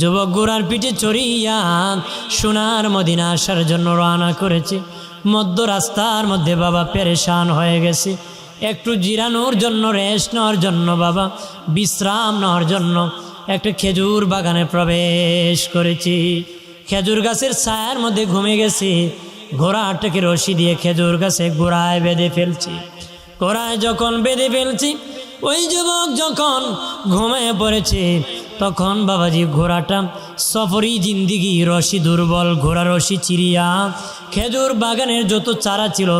যুবক ঘোড়ার পিঠে চড়িয়া সোনার মদিনা আসার জন্য রওনা করেছে। মধ্য রাস্তার মধ্যে বাবা পেরেশান হয়ে গেছে। একটু জিরানোর জন্য, রেস্ট নেওয়ার জন্য, বাবা বিশ্রাম নেওয়ার জন্য একটা খেজুর বাগানে প্রবেশ করেছি। খেজুর গাছের ছায়ার মধ্যে ঘুমে গেছি। ঘোড়াটাকে রশি দিয়ে খেজুর গাছে গোড়ায় বেঁধে ফেলছি। গোড়ায় যখন বেঁধে ফেলছি, ওই যুবক যখন ঘুমিয়ে পড়েছে, তখন বাবাজি ঘোড়াটা সফরি জিন্দিগি, রশি দুর্বল, ঘোড়া রশি চিরিয়া খেজুর বাগানের যত চারা ছিল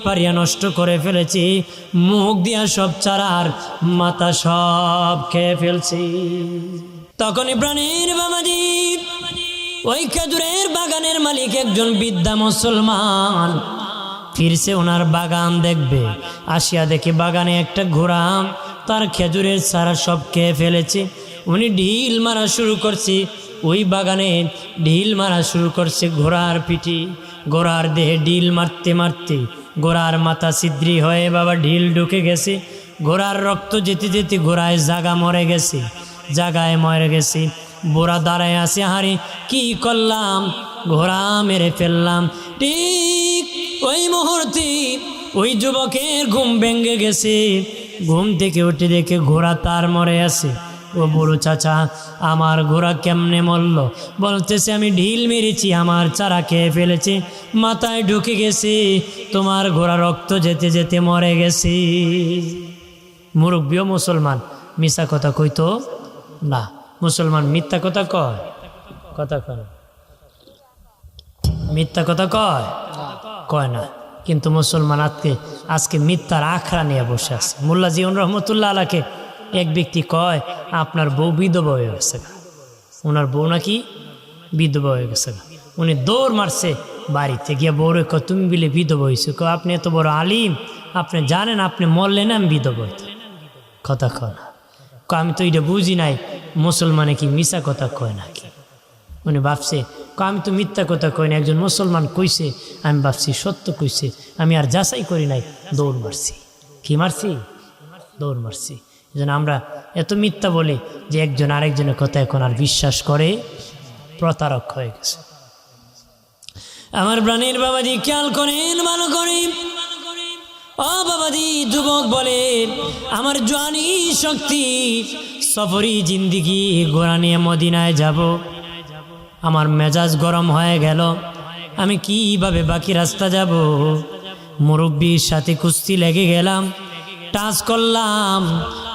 পারিয়া নষ্ট করে ফেলেছি। মুখ দিয়া সব চারার মাথা সব খেয়ে ফেলছি। তখনই প্রাণীর বাবাজি ওই খেজুরের বাগানের মালিক একজন বৃদ্ধা মুসলমান ফিরছে ওনার বাগান দেখবে। আসিয়া দেখে বাগানে একটা ঘোড়া তার খেজুরের চারা সব খেয়ে ফেলেছে। উনি ঢিল মারা শুরু করছে, ওই বাগানে ঢিল মারা শুরু করছে ঘোড়ার পিঠে। ঘোড়ার দেহে ঢিল মারতে মারতে ঘোড়ার মাথা ছিদ্রি হয়ে বাবা ঢিল ঢুকে গেছে। ঘোড়ার রক্ত যেতে যেতে ঘোড়ায় জাগা মরে গেছে, জাগায় মরে গেছে। বুড়া দাঁড়ায় আছে, হারে কি করলাম, ঘোড়া মেরে ফেললাম। ঠিক ওই মুহূর্তে ওই যুবকের ঘুম ভেঙে গেছে। ঘুম থেকে উঠে দেখে ঘোড়া তার মরে আছে। ও বুড়ো চাচা, আমার ঘোড়া কেমনে মরল? বলতেছে, আমি ঢিল মেরেছি, আমার চারা খেয়ে ফেলেছে, মাথায় ঢুকে গেছে, তোমার ঘোড়া রক্ত যেতে যেতে মরে গেছে। মুরব্বীও মুসলমান, মিথ্যা কথা কইতো না। মুসলমান মিথ্যা কথা কয়? কথা কয়? মিথ্যা কথা কয়? কয় না। কিন্তু মুসলমান আজকে মিথ্যার আখড়া নিয়ে বসে আছে। মোল্লা জীবন রহমতুল্লাহ আলাকে এক ব্যক্তি কয়, আপনার বউ বিধবা হয়ে গেছে। ওনার বউ নাকি বিধবা হয়ে গেছে। উনি দৌড় মারছে বাড়িতে গিয়ে, বউরে ক তুমি বিলে বিধবা হয়েছে? আপনি এত বড় আলিম, আপনি জানেন আপনি মরলেন আমি বিধবা হইতে। কথা কয় না। আমি তো এটা বুঝি নাই, মুসলমানে কি মিশা কথা কয় নাকি? উনি ভাবছে, আমি তো মিথ্যা কথা কই না, একজন মুসলমান কইছে, আমি ভাবছি সত্য কইছে, আমি আর যাচাই করি নাই, দৌড় মারছি। কি মারছি? দৌড় মারছি। এই জন্য আমরা এত মিথ্যা বলি যে একজন আরেকজনের কথা এখন আর বিশ্বাস করে, প্রতারক হয়ে গেছে। আমার প্রাণীর বাবাজি খেয়াল করেন, ভালো করে। ও বাবাজি, যুবক বলে, আমার জওয়ানি শক্তি, সফরি জিন্দিগি, ঘোড়া নিয়ে মদিনায় যাব। আমার মেজাজ গরম হয়ে গেল, আমি কিভাবে বাকি রাস্তা যাব? মুরব্বীর সাথে কুস্তি লেগে গেলাম, টাচ করলাম।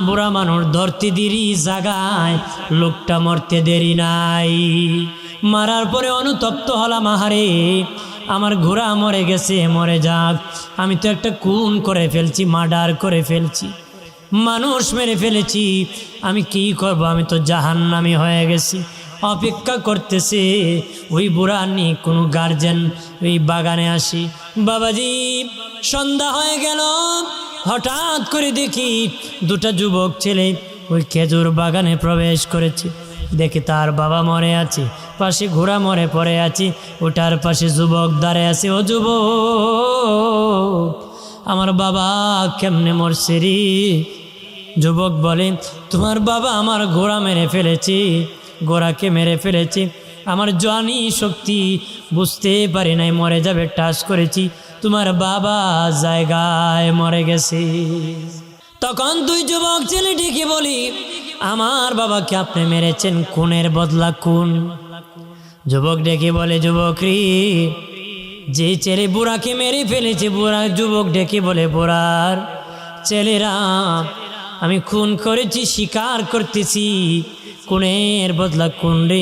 বুড়া মানুষ ধরতে দেরি জাগায়, লোকটা মরতে দেরি নাই। মারার পরে অনুতপ্ত হলাম, আহারে আমার ঘোড়া মরে গেছে, মরে যাক, আমি তো একটা খুন করে ফেলছি, মার্ডার করে ফেলছি, মানুষ মেরে ফেলেছি, আমি কি করব? আমি তো জাহান্নামী হয়ে গেছি। অপেক্ষা করতেছে ওই বুড়া নিয়ে কোনো গার্জেন ওই বাগানে আসি। বাবাজি সন্ধ্যা হয়ে গেল, হঠাৎ করে দেখি দুটা যুবক ছেলে ওই খেজুর বাগানে প্রবেশ করেছে। দেখি তার বাবা মরে আছে, পাশে ঘোড়া মরে পড়ে আছে, ওটার পাশে যুবক দাঁড়ায় আছে। ও যুবক, আমার বাবা কেমনে মরছে রে? যুবক বলে, তোমার বাবা আমার ঘোড়া মেরে ফেলেছে, ঘোড়াকে মেরে ফেলেছি, আমার জওয়ানি শক্তি বুঝতে পারি নাই, মরে যাবে টাচ করেছি, তোমার বাবা জায়গায় মরে গেছে। তখন দুই যুবক ছেলে ডেকে বলি, আমার বাবাকে আপনি মেরেছেন, খুনের বদলা খুন। যুবক ডেকে বলে, যুবক রে, যে ছেলে বুড়াকে মেরে ফেলেছে, বুড়া যুবক ডেকে বলে, বুড়ার ছেলেরা, আমি খুন করেছি, স্বীকার করতেছি, খুনের বদলা খুন রে,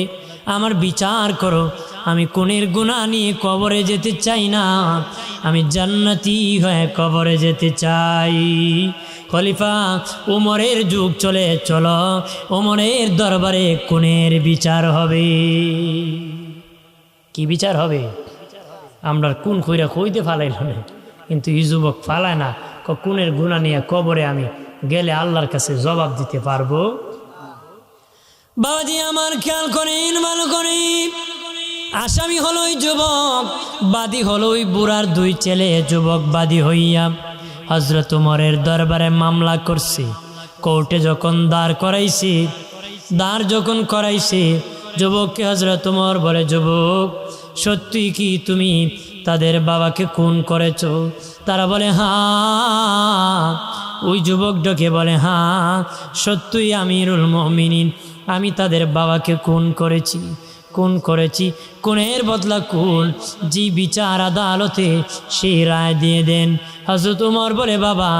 আমার বিচার করো। আমি খুনের গুনাহ নিয়ে কবরে যেতে চাই না, আমি জান্নাতি হয়ে কবরে যেতে চাই। খলিফা ওমরের যুগ চলে, চলো ওমরের দরবারে খুনের বিচার হবে। কি বিচার হবে? আমরা খুন কইরা কইতে ফালাইল না, কিন্তু এই যুবক ফালায় না, খুনের গুনাহ নিয়ে কবরে আমি গেলে আল্লাহর কাছে জবাব দিতে পারবো। বাবাজি আমার খেয়াল করেন, ভালো করে। আসামি হলো ওই যুবক, বাদী হলো ওই বুড়ার দুই ছেলে। যুবক বাদী হইয়া হযরত ওমরের দরবারে মামলা করছে। কোর্টে যখন দাঁড় করাইছি, দাঁড় যখন করাইছে, যুবককে হযরত ওমর বলে, যুবক সত্যি কি তুমি তাদের বাবাকে খুন করেছ? তারা বলে হ্যাঁ। ওই যুবক ডকে বলে, হ্যাঁ সত্যই আমিরুল মুমিনিন, আমি তাদের বাবাকে খুন করেছি। খুনের বদলা খুন, জি বিচার আদালতে সেই রায় দিয়ে দেন। হযরত ওমর বলে, বাবা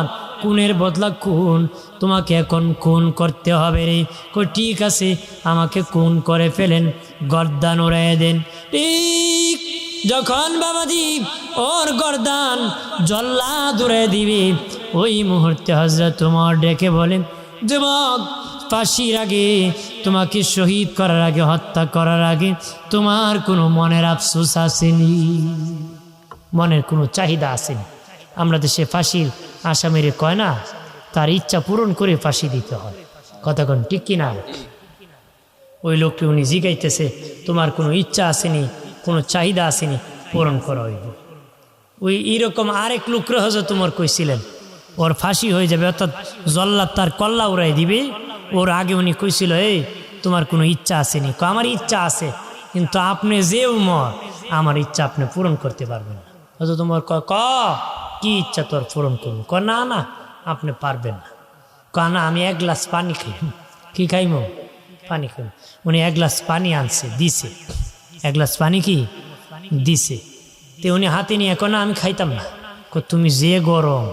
খুনের বদলা খুন, তোমাকে এখন খুন করতে হবে রে। ঠিক আছে, আমাকে খুন করে ফেলেন, গর্দান উড়াইয়ে দেন। ঠিক যখন বাবাজি ওর গর্দান জল্লাদ উড়াইয়ে দিবে, ওই মুহূর্তে হযরত ওমর ডেকে বলেন, যুবক ফাঁসির আগে, তোমাকে শহীদ করার আগে, হত্যা করার আগে তোমার কোনো মনের আফসোস আসেনি? মনের কোনো চাহিদা আসেনি? আমরা দেশে ফাঁসির আসামিরে কয় না, তার ইচ্ছা পূরণ করে ফাঁসি দিতে হয়। কতক্ষণ ঠিক কিনা? ওই লোককে উনি জিগাইতেছে, তোমার কোনো ইচ্ছা আসেনি, কোনো চাহিদা আসেনি, পূরণ করা হইব। ওই এইরকম আরেক লোকরে হযরত ওমর কইছিলেন ওর ফাঁসি হয়ে যাবে, অর্থাৎ জল্লাদ তার কল্লা উড়াই দিবে। ওর আগে উনি কইছিল, এই তোমার কোনো ইচ্ছা আসেনি? আমার ইচ্ছা আছে, কিন্তু আপনি যে ওমর, আমার ইচ্ছা আপনি পূরণ করতে পারবেন না। হযরত ওমর কি ইচ্ছা তোর পূরণ করবো? না না, আপনি পারবেন না। না, আমি এক গ্লাস পানি খাই। কি খাইম? পানি খাইম। উনি এক গ্লাস পানি আনছে, দিছে, এক গ্লাস পানি কি দিছে। তো উনি হাতে নিয়ে না আমি খাইতাম না। তুমি যে গরম,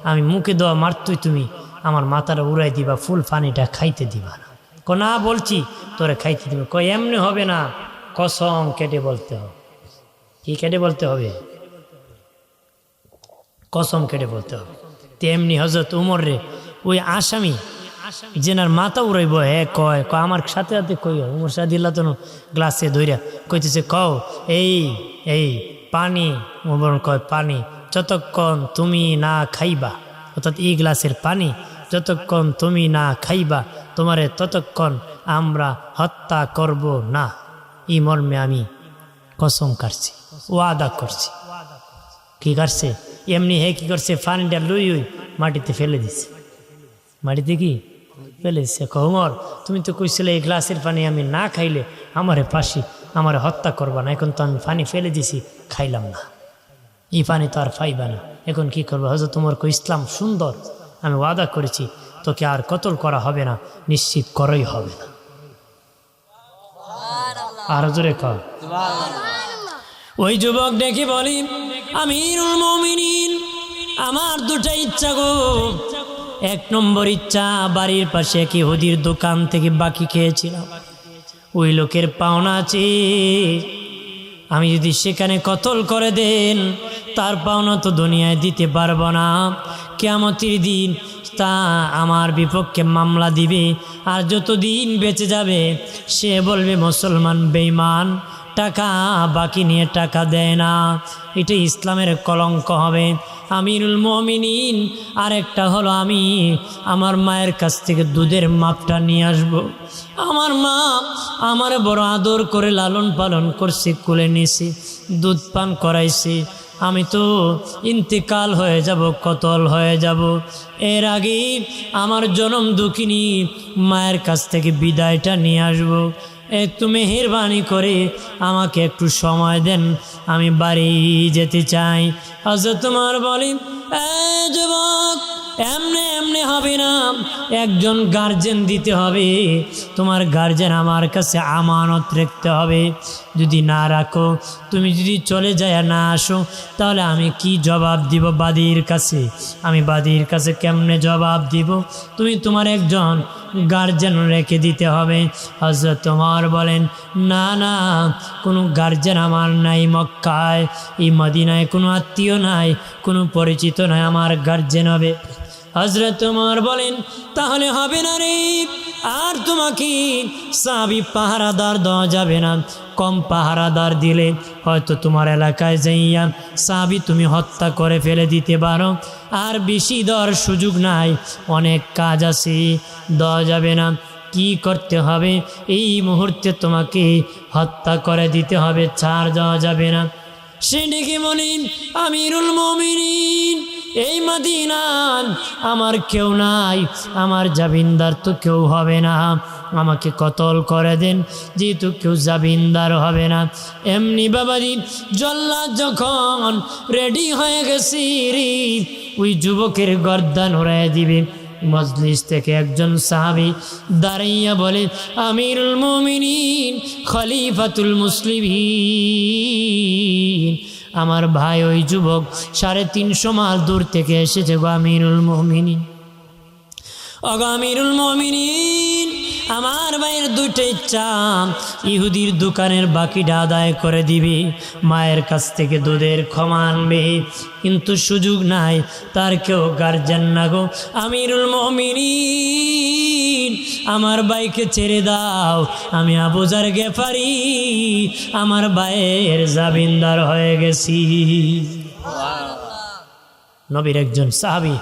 আমি মুখে দেওয়া মারতই তুমি আমার মাথাটা উড়াই দিবা, ফুল পানিটা খাইতে দিবা না। না বলছি তোরে খাইতে দিবে। এমনি হবে না, কসম কেটে বলতে হবে। কি কেটে বলতে হবে? কসম কেটে বলতে হবে। তেমনি হযরত ওমর রে ওই আসামি জেনার মাথা উড়াইব, কয় আমার সাথে সাথে কই ওমর সাদিল্লা তো গ্লাসে ধইরা কইতেছে, এই পানি। ওমর কয়, পানি যতক্ষণ তুমি না খাইবা, অর্থাৎ এই গ্লাসের পানি যতক্ষণ তুমি না খাইবা, তোমারে ততক্ষণ আমরা হত্যা করব না। এই মর্মে আমি কসম কাটছি, ওয়াদা করছি। কি কাটছে? এমনি কি করছে, পানিটা লুই মাটিতে ফেলে দিছে। মাটিতে কি ফেলে দিছে? ওমর তুমি তো কইছিলে এই গ্লাসের পানি আমি না খাইলে আমারে ফাঁসি, আমারে হত্যা করবা না। এখন তো আমি পানি ফেলে দিছি, খাইলাম না, এই পানি তো আর পাইবা না, এখন কি করবো? হযরত ওমর কই, ইসলাম সুন্দর, আমি ওয়াদা করেছি তোকে আর কতল করা হবে না, নিশ্চিত করাই হবে না। আর জোরে কর। ওই যুবক দেখি বলি, আমিরুল মুমিনিন, আমার দুটা ইচ্ছা গো। এক নম্বর ইচ্ছা, বাড়ির পাশে এক ইহুদির দোকান থেকে বাকি খেয়েছিলাম, ওই লোকের পাওনা আছে, আমি যদি সেখানে কতল করে দেন, তার পাওনা তো দুনিয়ায় দিতে পারবো না। কিয়ামতের দিন তা আমার বিপক্ষে মামলা দিবে, আর যতদিন বেঁচে যাবে সে বলবে মুসলমান বেঈমান, টাকা বাকি নিয়ে টাকা দেয় না। এটা ইসলামের কলঙ্ক হবে। আমিরুল মুমিনিন আরেকটা হলো, আমি আমার মায়ের কাছ থেকে দুধের মাপটা নিয়ে আসব। আমার মা আমার বড় আদর করে লালন পালন করছে, কোলে নিয়েছে, দুধ পান করাইছে। আমি তো ইন্তেকাল হয়ে যাব, কতল হয়ে যাব। এর আগে আমার জনম দুঃখিনী মায়ের কাছ থেকে বিদায়টা নিয়ে আসবো। একটু মেহেরবানি করে আমাকে একটু সময় দেন, আমি বাড়ি যেতে চাই। হযরত ওমর বলি, যুবক এমনি হবে না, একজন গার্জেন দিতে হবে, তোমার গার্জেন আমার কাছে আমানত রাখতে হবে। যদি না রাখো, তুমি যদি চলে যায় না আসো, তাহলে আমি কি জবাব দিব বাদীর কাছে? আমি বাদীর কাছে কেমনে জবাব দিব? তুমি তোমার একজন গার্জেন রেখে দিতে হবে। হযরত ওমর বলেন, না না, কোনো গার্জেন আমার নাই মক্কায়, এই মদিনায় কোনো আত্মীয় নাই, কোনো পরিচিত নাই, আমার গার্জেন হবে। হযরত ওমর বলেন, তাহলে হবে না রে, আর তোমাকে সাহাবী পাহারাদার দেওয়া যাবে না। কম পাহারাদার দিলে হয়তো তোমার এলাকায় যাইয়া সাহাবী তুমি হত্যা করে ফেলে দিতে পারো, আর বেশি দেওয়ার সুযোগ নাই, অনেক কাজ আছে, দেওয়া যাবে না। কি করতে হবে? এই মুহূর্তে তোমাকে হত্যা করে দিতে হবে, ছাড় দেওয়া যাবে না। সে ডেকে বলেন, আমিরুল মুমিনিন এই মদিনায় আমার কেউ নাই, আমার জামিনদার তো কেউ হবে না, আমাকে কতল করে দেন, যেহেতু কেউ জামিনদার হবে না। এমনি বাবাজি জল্লাদ যখন রেডি হয়ে গেছি ওই যুবকের গর্দান উড়াইয়া দিবে, মজলিস থেকে একজন সাহাবী দাঁড়াইয়া বলে, আমিরুল মুমিনিন খলিফাতুল মুসলিমিন, আমার ভাই ওই যুবক 350 মাইল দূর থেকে এসেছে গো আমিরুল মুমিনিন। ওগো আমিরুল মুমিনিন, আমার ভাইয়ের দুটো ইচ্ছা, ইহুদির দোকানের বাকিটা আদায় করে দিবে, মায়ের কাছ থেকে দুধের ক্ষমা আনবে, কিন্তু সুযোগ নাই, তার কেউ গার্জেন না গো আমিরুল মুমিনিন, আমার ভাইকে ছেড়ে দাও, আমি আবু যার গেফারি আমার ভাইয়ের জামিনদার হয়ে গেছি। নবীর একজন সাহাবী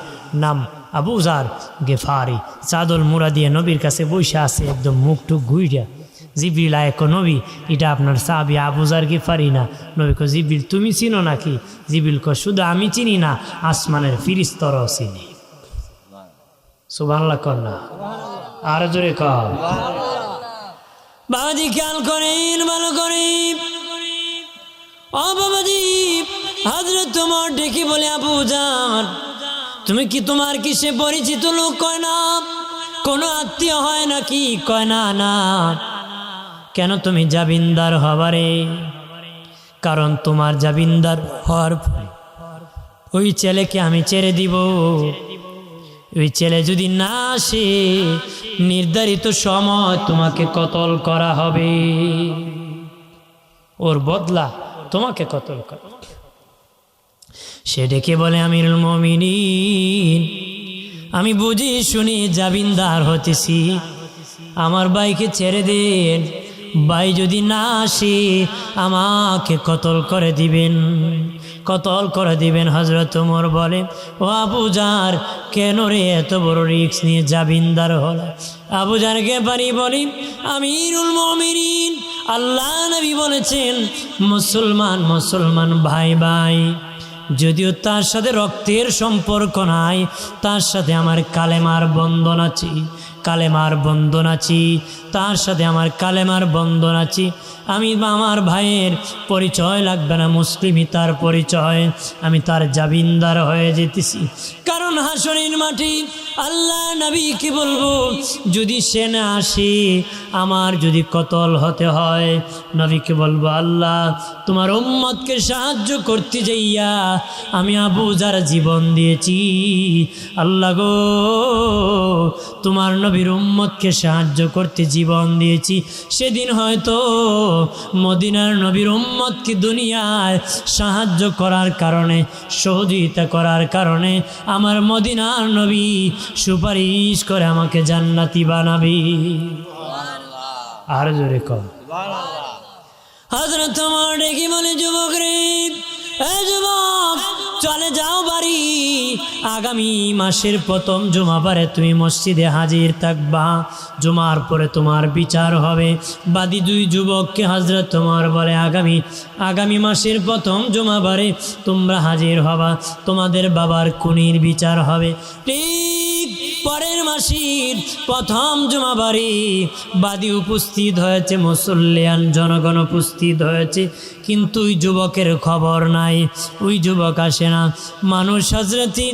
নাম আবু যার গেফারি চাদর মুড়া দিয়ে নবীর কাছে বসে আছে, একদম মুখ টুক ঘুইরা। জিবরিল আয় কো নবী, এটা আপনার সাহাবী আবু যার গেফারি না? নবী কো জিবরিল তুমি চিনো নাকি? জিবরিল কো শুধু আমি চিনি না, আসমানের ফিরিস্তরাও চিনি। সুবহানাল্লাহ কর না, আর জোরে কর। বাবাজি খেয়াল করেন, ভালো করে। ও বাবাজি, হযরত তোমার ডেকে বলে, আবু যার তুমি কি, তোমার কি সে পরিচিত লোক? কয় না। কোনো আত্মীয় হয় নাকি? কয় না। না। কেন তুমি জামিনদার হবারে? কারণ তোমার জামিনদার হওয়ার পরে ওই ছেলেকে আমি ছেড়ে দিব, ওই ছেলে যদি না আসে নির্ধারিত সময় তোমাকে কতল করা হবে, ওর বদলা তোমাকে কতল করা। সে ডেকে বলে, আমিরুল মুমিনিন, আমি বুঝি শুনি জামিনদার হতেছি, আমার ভাইকে ছেড়ে দেন, ভাই যদি না আসে আমাকে কতল করে দিবেন, কতল করে দিবেন। হযরত ওমর বলে, ও আবু যার, কেন রে এত বড় রিস্ক নিয়ে জামিনদার হল? আবু যার গেফারি বলি, আমিরুল মুমিনিন, আল্লাহ নবী বলেছেন মুসলমান মুসলমান ভাই ভাই, যদিও তার সাথে রক্তের সম্পর্ক নাই, তার সাথে আমার কালেমার বন্ধন আছে, কালেমার বন্ধন আছে, তার সাথে আমার কালেমার বন্ধন আছে। আমি আমার ভাইয়ের পরিচয় লাগবে না, মুসলিমই তার পরিচয়, আমি তার জামিনদার হয়ে যেতেছি। কারণ হাসরের মাটি আল্লাহ নবীকে বলবো, যদি সে না আসে, আমার যদি কতল হতে হয়, নবীকে বলবো, আল্লাহ তোমার উম্মতকে সাহায্য করতে যাইয়া আমি আবু যার জীবন দিয়েছি, আল্লাহ গো তোমার নবীর উম্মতকে সাহায্য করতে জীবন দিয়েছি, সেদিন হয়তো মদিনার নবীর উম্মতকে দুনিয়ায় সাহায্য করার কারণে, সহযোগিতা করার কারণে আমার মদিনার নবী সুপারিশ করে আমাকে জান্নাতি বানাবি। আর জোরে কর। হযরত ওমর ডেকে বলে, যুবক রে, যুবক চলে যাও বাড়ি, আগামী মাসের প্রথম জুমাবারে তুমি মসজিদে হাজির থাকবা, জুমার পরে তোমার বিচার হবে। বাদী দুই যুবককে হযরত ওমর বলে, আগামী মাসের প্রথম জুমাবারে তোমরা হাজির হবা, তোমাদের বাবার খুনির বিচার হবে। ঠিক পরের মাসের প্রথম জুমাবারে বাদী উপস্থিত হয়েছে, মুসল্লিয়ান জনগণ উপস্থিত হয়েছে, কিন্তু ওই যুবকের খবর নাই, ওই যুবক আসে না। মানুষ হযরতি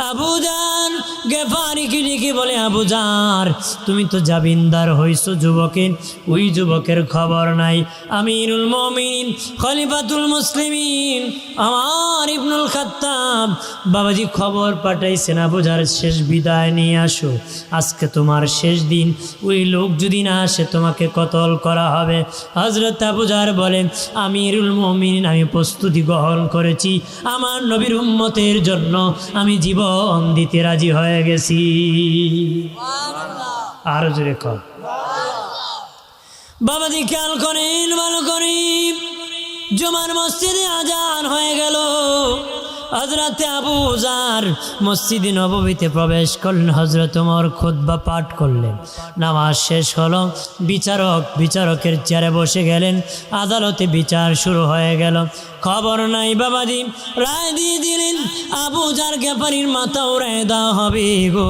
আবু যার গেফারিকে ডেকে বলে, আবু যার তুমি তো জামিনদার হইছো যুবকের, ওই যুবকের খবর নাই। আমিরুল মুমিনিন খলিফাতুল মুসলিমিন আমার ইবনুল খাত্তাব বাবাজি খবর পাঠাইছেন, আবু যার শেষ বিদায় নিয়ে আসো, আজকে তোমার শেষ দিন, ওই লোক যদি না আসে তোমাকে কতল করা হবে। হযরত আবু যার বলেন, আমিরুল মুমিনিন আমি প্রস্তুতি গ্রহণ করেছি, আমার নবীর উম্মতের জন্য আমি জীবন দিতে রাজি হয়ে গেছি। আরো জোরে কর। বাবাজি খেয়াল করেন, ভালো করে। জুমার মসজিদে আজান হয়ে গেল, হযরতে আবু যার মসজিদে নববীতে প্রবেশ করলেন, হযরত ওমর খুতবা পাঠ করলেন, নামাজ শেষ হলো, বিচারকের চেয়ারে বসে গেলেন, আদালতে বিচার শুরু হয়ে গেল। খবর নাই বাবাজি, রায় দিয়ে দিলেন আবু যার গ্যাপারির মাথা উড়ায় দেওয়া হবে গো।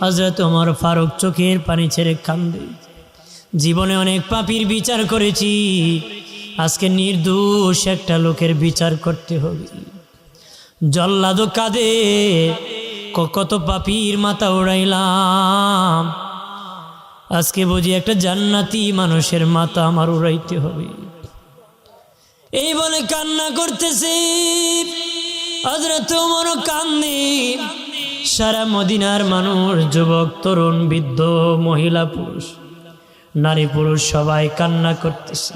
হযরত ওমর ফারুক চোখের পানি ছেড়ে কান্দে, জীবনে অনেক পাপীর বিচার করেছি, আজকে নির্দোষ একটা লোকের বিচার করতে হবে। জল্লাদও কাঁদে, কত পাপীর মাথা উড়াইলাম, আজকে বুঝি একটা জান্নাতি মানুষের মাথা আমার উড়াইতে হবে। এই বলে কান্না করতেছে। হযরত ওমর কান্দে, সারা মদিনার মানুষ, যুবক তরুণ বৃদ্ধ মহিলা পুরুষ নারী পুরুষ সবাই কান্না করতেছে।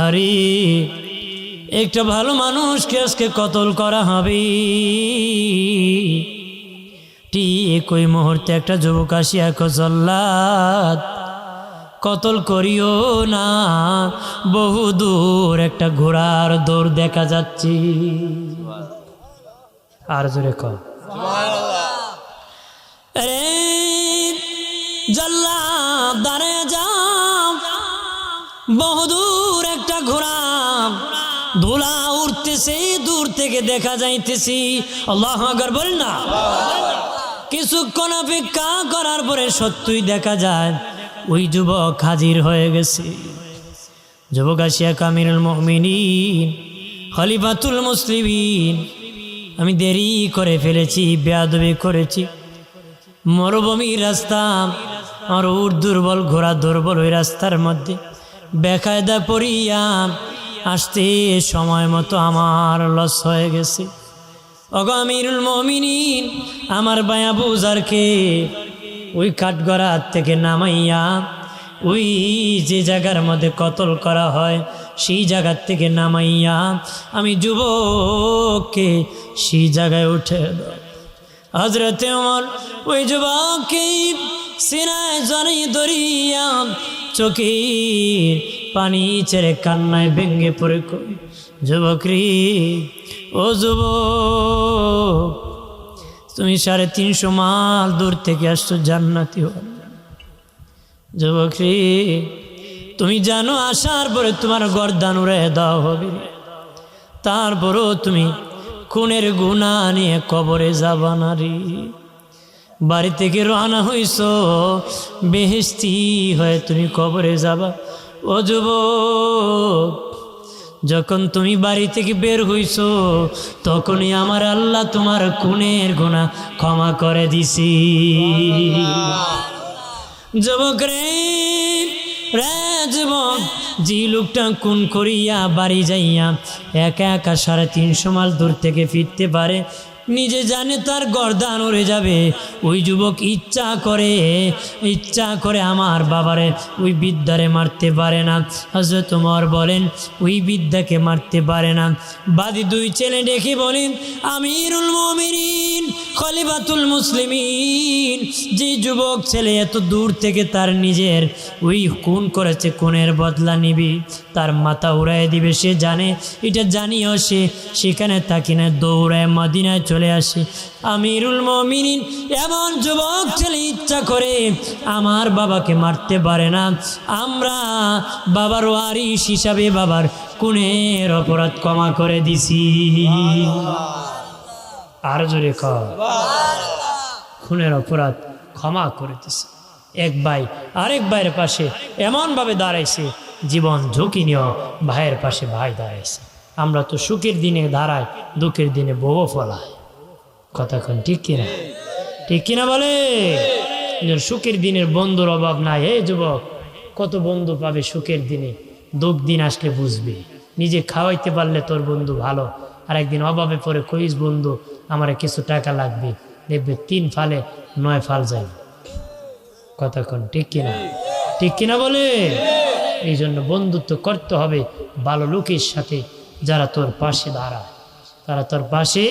আরে একটা ভালো মানুষকে আজকে কতল করা হবে। ঠিক ওই মুহূর্তে একটা যুবক আসিয়া জল্লাদ কতল করিও না, বহু দূর একটা ঘোড়ার দৌড় দেখা যাচ্ছে। আর জোরে কর আরে জল্লাদ দাঁড়ায় যাও, বহুদূর একটা ঘোড়া, ধুলা উঠতেছে, দূর থেকে দেখা যাইতেছি। আল্লাহু আকবার বল না। কিছুক্ষণ অপেক্ষা করার পরে সত্যই দেখা যায় ওই যুবক হাজির হয়ে গেছে। যুবক আসিয়া আমিরুল মুমিনিন, খলিফাতুল মুসলিমিন, আমি দেরি করে ফেলেছি, বেয়াদবি করেছি, মরুভূমির রাস্তা, আমার উট দুর্বল, ঘোড়া দুর্বল, ওই রাস্তার মধ্যে বেকায়দা পড়িয়া আসতে সময় মতো আমার লস হয়ে গেছে। ওগো আমিরুল মুমিনিন, আমার ভাই আবু যারকে ওই কাঠগড়া থেকে নামাইয়া ওই যে জায়গার মধ্যে কতল করা হয় সেই জায়গার থেকে নামাইয়া আমি যুবককে সেই জায়গায় উঠে দাও। হযরতে ওমর ওই যুবককে সিনায় জড়িয়ে ধরিয়া চোখের পানি ছেড়ে কান্নায় ভেঙে পড়ে কই, যুবক রে, ও যুবক, তুমি 350 মাইল দূর থেকে আসছো জান্নাতি হওয়ার। যুবক রে, তুমি জানো আসার পরে তোমার গর্দান উড়াইয়া দেওয়া হবে, তারপরও তুমি খুনের গুনাহ নিয়ে কবরে যাবা না রে। বাড়ি থেকে রওনা হইছ, বেহেশতি হয়ে তুমি কবরে যাবা। ও যুবক, যখন তুমি বাড়ি থেকে বের হইছ তখনই আমার আল্লাহ তোমার খুনের গুনাহ ক্ষমা করে দিছি। যুবক রে, যুবক, যে লোকটা খুন করিয়া বাড়ি যাইয়া একা একা 350 মাইল দূর থেকে ফিরতে পারে, নিজে জানে তার গর্দান উড়ে যাবে, ওই যুবক ইচ্ছা করে আমার বাবারে ওই বৃদ্ধারে মারতে পারে না। হযরত ওমর বলেন ওই বৃদ্ধাকে মারতে পারে না। বাদী দুই ছেলে ডেকে বলেন, আমিরুল মুমিনিন, খলিফাতুল মুসলিমিন, যে যুবক ছেলে এত দূর থেকে তার নিজের ওই খুন করেছে, খুনের বদলা নিবি, তার মাথা উড়াই দিবে, সে জানে, এটা জানিও সে সেখানে থাকি না, দৌড়ায় মদিনায় চলে আসে। আমিরুল মুমিনিন এমন যুবক ছেলে ইচ্ছা করে আমার বাবাকে মারতে পারে না, আমরা বাবার ওয়ারিশ হিসাবে বাবার খুনের অপরাধ ক্ষমা করে দিছি। আর জোরে কর, খুনের অপরাধ ক্ষমা করে দিছি। এক ভাই আরেক ভাইয়ের পাশে এমনভাবে দাঁড়াইছে, জীবন ঝুঁকি নিয়েও ভাইয়ের পাশে ভাই দাঁড়াইছে। আমরা তো সুখের দিনে দাঁড়াই, দুঃখের দিনে বউ ফলায়। কথাক্ষণ ঠিক কিনা? ঠিক কিনা বলে? সুখের দিনের বন্ধুর অভাব নাই। এই যুবক, কত বন্ধু পাবে সুখের দিনে, দুঃখ দিন আসলে বুঝবি। নিজে খাওয়াইতে পারলে তোর বন্ধু ভালো, আর একদিন অভাবে পড়ে কইস বন্ধু আমার কিছু টাকা লাগবে, দেখবে 3 ফালে 9 ফাল যাবে। কথাক্ষণ ঠিক কিনা? ঠিক কিনা বলে? এই জন্য বন্ধুত্ব করতে হবে ভালো লোকের সাথে, যারা তোর পাশে দাঁড়ায়, তারা তোর পাশে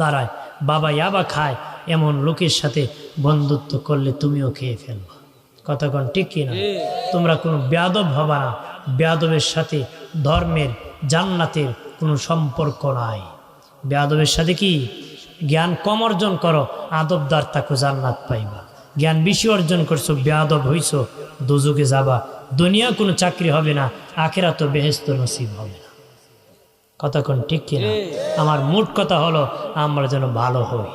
দাঁড়ায়। বাবা ইয়াবা খায় এমন লোকের সাথে বন্ধুত্ব করলে তুমিও খেয়ে ফেলবা। কথাক্ষণ ঠিক কিনা? তোমরা কোনো বেয়াদব হবা না, বেয়াদবের সাথে ধর্মের জান্নাতের কোনো সম্পর্ক নাই। বেয়াদবের সাথে কি জ্ঞান কম অর্জন করো, আদবদার তাকে জান্নাত পাইবা। জ্ঞান বেশি অর্জন করছো, বেয়াদব হইছো, দোজখে যাবা। দুনিয়া কোনো চাকরি হবে না, আখিরাত তো বেহেশত নসিব হবে না। কথা কোন ঠিক কিনা? আমার মোট কথা হলো আমরা যেন ভালো হই,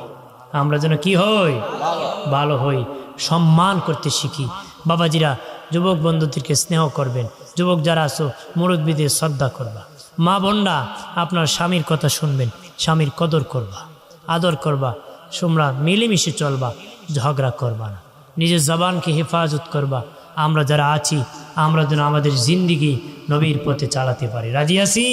আমরা যেন কি হই, ভালো হই, সম্মান করতে শিখি। বাবাজিরা যুবক বন্ধুদেরকে স্নেহ করবেন, যুবক যারা আছো মুরব্বীদের শ্রদ্ধা করবা। মা বোনরা আপনার স্বামীর কথা শুনবেন, স্বামীর কদর করবা, আদর করবা, তোমরা মিলেমিশে চলবা, ঝগড়া করবা না, নিজের জবানকে হেফাজত করবা। আমরা যারা আছি আমরা যেন আমাদের জিন্দিগি নবীর পথে চালাতে পারি। রাজি আছি?